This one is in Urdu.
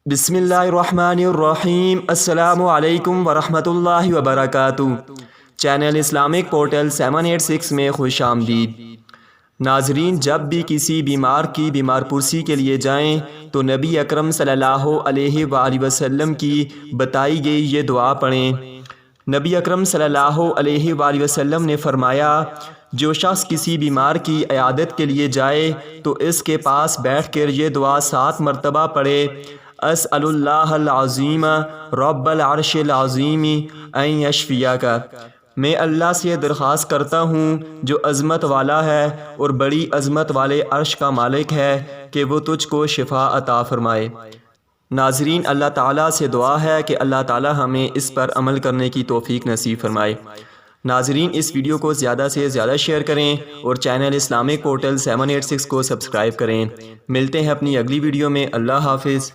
بسم اللہ الرحمن الرحیم۔ السلام علیکم ورحمۃ اللہ وبرکاتہ۔ چینل اسلامک پورٹل 786 میں خوش آمدید۔ ناظرین، جب بھی کسی بیمار کی بیمار پرسی کے لیے جائیں تو نبی اکرم صلی اللہ علیہ وآلہ وسلم کی بتائی گئی یہ دعا پڑھیں۔ نبی اکرم صلی اللہ علیہ وآلہ وسلم نے فرمایا، جو شخص کسی بیمار کی عیادت کے لیے جائے تو اس کے پاس بیٹھ کر یہ دعا 7 مرتبہ پڑھے۔ اسأل اللہ العظیم رب العرش العظیم ان یشفیک۔ میں اللہ سے درخواست کرتا ہوں جو عظمت والا ہے اور بڑی عظمت والے عرش کا مالک ہے کہ وہ تجھ کو شفا عطا فرمائے۔ ناظرین، اللہ تعالیٰ سے دعا ہے کہ اللہ تعالیٰ ہمیں اس پر عمل کرنے کی توفیق نصیب فرمائے۔ ناظرین، اس ویڈیو کو زیادہ سے زیادہ شیئر کریں اور چینل اسلامک پورٹل 786 کو سبسکرائب کریں۔ ملتے ہیں اپنی اگلی ویڈیو میں۔ اللہ حافظ۔